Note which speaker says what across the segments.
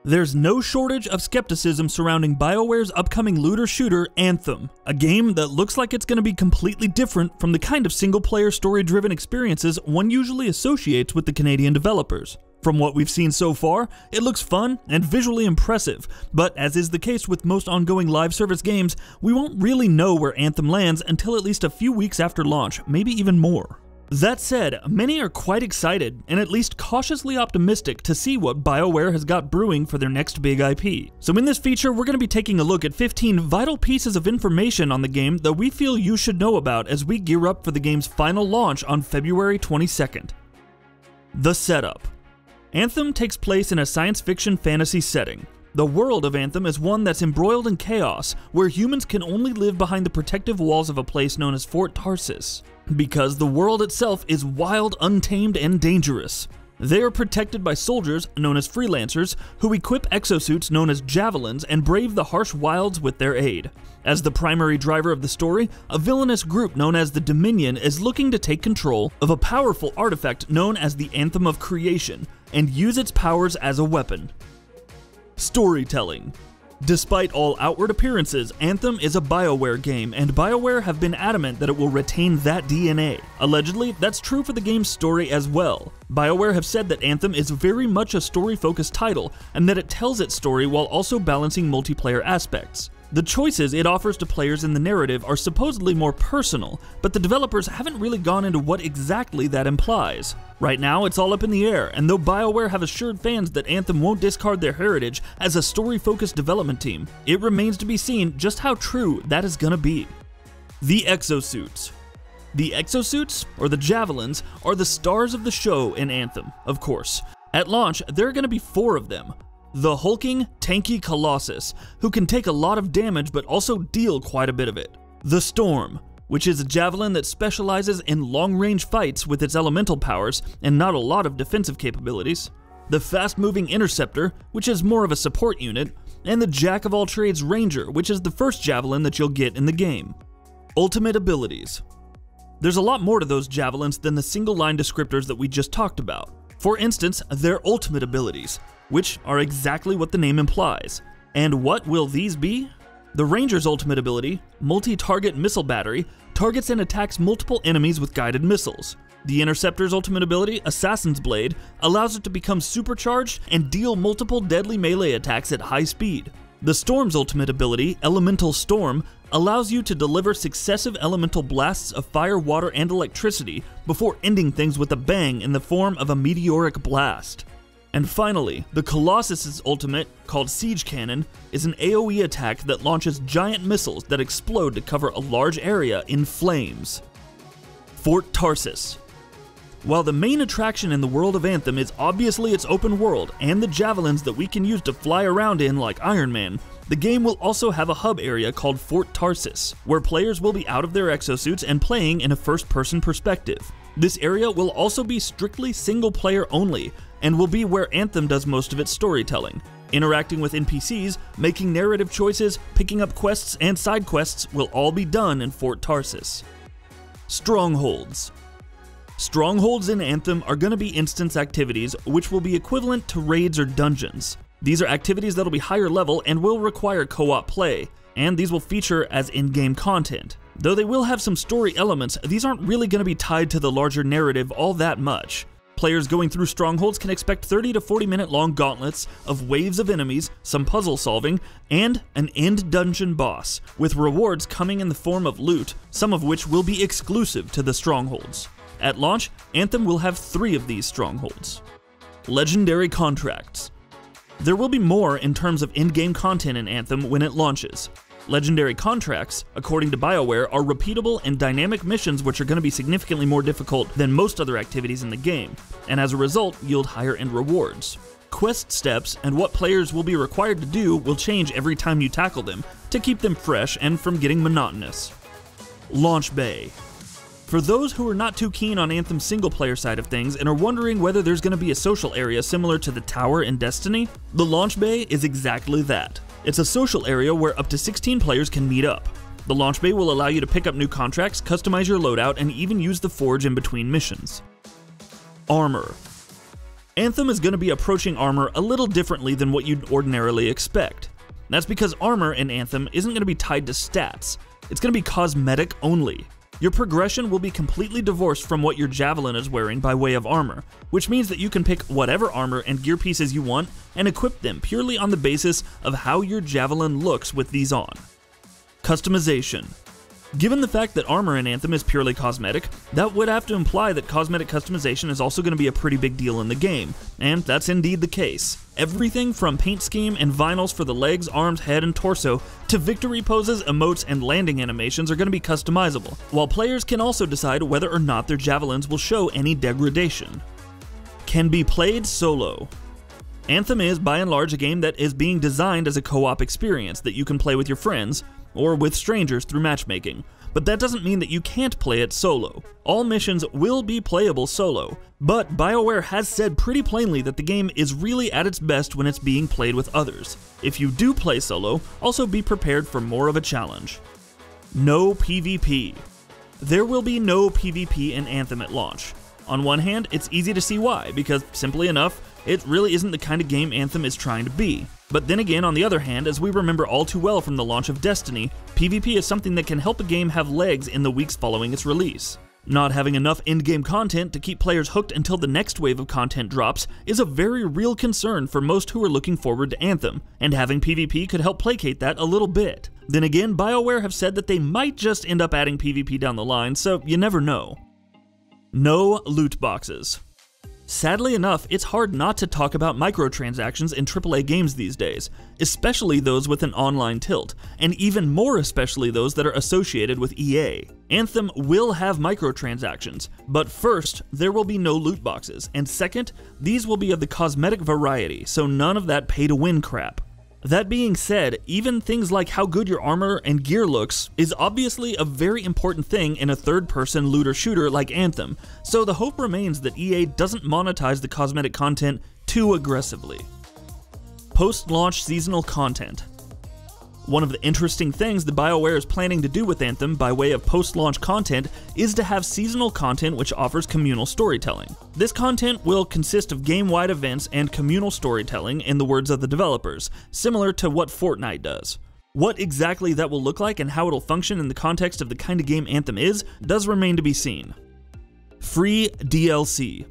Speaker 1: There's no shortage of skepticism surrounding BioWare's upcoming looter shooter, Anthem, a game that looks like it's going to be completely different from the kind of single-player story-driven experiences one usually associates with the Canadian developers. From what we've seen so far, it looks fun and visually impressive, but as is the case with most ongoing live service games, we won't really know where Anthem lands until at least a few weeks after launch, maybe even more. That said, many are quite excited and at least cautiously optimistic to see what BioWare has got brewing for their next big IP. So in this feature, we're going to be taking a look at 15 vital pieces of information on the game that we feel you should know about as we gear up for the game's final launch on February 22nd. The setup. Anthem takes place in a science fiction fantasy setting. The world of Anthem is one that's embroiled in chaos, where humans can only live behind the protective walls of a place known as Fort TARSIS, because the world itself is wild, untamed, and dangerous. They are protected by soldiers, known as freelancers, who equip exosuits known as javelins and brave the harsh wilds with their aid. As the primary driver of the story, a villainous group known as the Dominion is looking to take control of a powerful artifact known as the Anthem of Creation, and use its powers as a weapon. Storytelling. Despite all outward appearances, Anthem is a BioWare game, and BioWare have been adamant that it will retain that DNA. Allegedly, that's true for the game's story as well. BioWare have said that Anthem is very much a story-focused title, and that it tells its story while also balancing multiplayer aspects. The choices it offers to players in the narrative are supposedly more personal, but the developers haven't really gone into what exactly that implies. Right now, it's all up in the air, and though BioWare have assured fans that Anthem won't discard their heritage as a story-focused development team, it remains to be seen just how true that is gonna be. The exosuits. The exosuits, or the javelins, are the stars of the show in Anthem, of course. At launch, there are gonna be 4 of them. The hulking, tanky Colossus, who can take a lot of damage but also deal quite a bit of it. The Storm, which is a javelin that specializes in long-range fights with its elemental powers and not a lot of defensive capabilities. The fast-moving Interceptor, which is more of a support unit, and the Jack-of-all-trades Ranger, which is the first javelin that you'll get in the game. Ultimate abilities. There's a lot more to those javelins than the single-line descriptors that we just talked about. For instance, their ultimate abilities, which are exactly what the name implies. And what will these be? The Ranger's ultimate ability, Multi-Target Missile Battery, targets and attacks multiple enemies with guided missiles. The Interceptor's ultimate ability, Assassin's Blade, allows it to become supercharged and deal multiple deadly melee attacks at high speed. The Storm's ultimate ability, Elemental Storm, allows you to deliver successive elemental blasts of fire, water, and electricity before ending things with a bang in the form of a meteoric blast. And finally, the Colossus's ultimate, called Siege Cannon, is an AoE attack that launches giant missiles that explode to cover a large area in flames. Fort Tarsis. While the main attraction in the world of Anthem is obviously its open world and the javelins that we can use to fly around in like Iron Man, the game will also have a hub area called Fort Tarsis, where players will be out of their exosuits and playing in a first-person perspective. This area will also be strictly single-player only, and will be where Anthem does most of its storytelling. Interacting with NPCs, making narrative choices, picking up quests, and side quests will all be done in Fort Tarsis. Strongholds. Strongholds in Anthem are going to be instance activities, which will be equivalent to raids or dungeons. These are activities that'll be higher level and will require co-op play, and these will feature as in-game content. Though they will have some story elements, these aren't really going to be tied to the larger narrative all that much. Players going through Strongholds can expect 30 to 40 minute long gauntlets of waves of enemies, some puzzle solving, and an end dungeon boss, with rewards coming in the form of loot, some of which will be exclusive to the Strongholds. At launch, Anthem will have 3 of these Strongholds. Legendary contracts. There will be more in terms of in-game content in Anthem when it launches. Legendary contracts, according to BioWare, are repeatable and dynamic missions which are going to be significantly more difficult than most other activities in the game, and as a result, yield higher end rewards. Quest steps and what players will be required to do will change every time you tackle them, to keep them fresh and from getting monotonous. Launch Bay. For those who are not too keen on Anthem's single-player side of things and are wondering whether there's going to be a social area similar to the Tower in Destiny, the Launch Bay is exactly that. It's a social area where up to 16 players can meet up. The Launch Bay will allow you to pick up new contracts, customize your loadout, and even use the Forge in between missions. ARMOUR. Anthem is going to be approaching Armour a little differently than what you'd ordinarily expect. That's because Armour in Anthem isn't going to be tied to stats. It's going to be cosmetic only. Your progression will be completely divorced from what your javelin is wearing by way of armor, which means that you can pick whatever armor and gear pieces you want and equip them purely on the basis of how your javelin looks with these on. Customization. Given the fact that armor in Anthem is purely cosmetic, that would have to imply that cosmetic customization is also going to be a pretty big deal in the game, and that's indeed the case. Everything from paint scheme and vinyls for the legs, arms, head, and torso, to victory poses, emotes, and landing animations are going to be customizable, while players can also decide whether or not their javelins will show any degradation. Can be played solo. Anthem is, by and large, a game that is being designed as a co-op experience that you can play with your friends, or with strangers through matchmaking, but that doesn't mean that you can't play it solo. All missions will be playable solo, but BioWare has said pretty plainly that the game is really at its best when it's being played with others. If you do play solo, also be prepared for more of a challenge. No PvP. There will be no PvP in Anthem at launch. On one hand, it's easy to see why, because simply enough, it really isn't the kind of game Anthem is trying to be. But then again, on the other hand, as we remember all too well from the launch of Destiny, PvP is something that can help a game have legs in the weeks following its release. Not having enough in-game content to keep players hooked until the next wave of content drops is a very real concern for most who are looking forward to Anthem, and having PvP could help placate that a little bit. Then again, BioWare have said that they might just end up adding PvP down the line, so you never know. No loot boxes. Sadly enough, it's hard not to talk about microtransactions in AAA games these days, especially those with an online tilt, and even more especially those that are associated with EA. Anthem will have microtransactions, but first, there will be no loot boxes, and second, these will be of the cosmetic variety, so none of that pay-to-win crap. That being said, even things like how good your armor and gear looks is obviously a very important thing in a third-person looter shooter like Anthem, so the hope remains that EA doesn't monetize the cosmetic content too aggressively. Post-launch seasonal content. One of the interesting things that BioWare is planning to do with Anthem by way of post-launch content is to have seasonal content which offers communal storytelling. This content will consist of game-wide events and communal storytelling in the words of the developers, similar to what Fortnite does. What exactly that will look like and how it'll function in the context of the kind of game Anthem is does remain to be seen. Free DLC.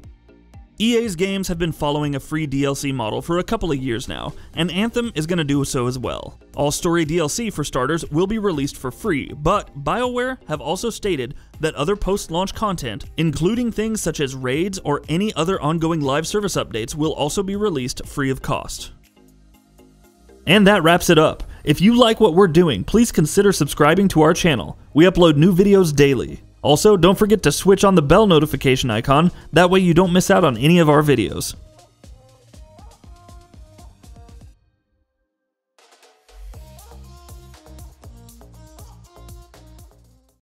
Speaker 1: EA's games have been following a free DLC model for a couple of years now, and Anthem is going to do so as well. All story DLC, for starters, will be released for free, but BioWare have also stated that other post-launch content, including things such as raids or any other ongoing live service updates, will also be released free of cost. And that wraps it up. If you like what we're doing, please consider subscribing to our channel. We upload new videos daily. Also, don't forget to switch on the bell notification icon, that way you don't miss out on any of our videos.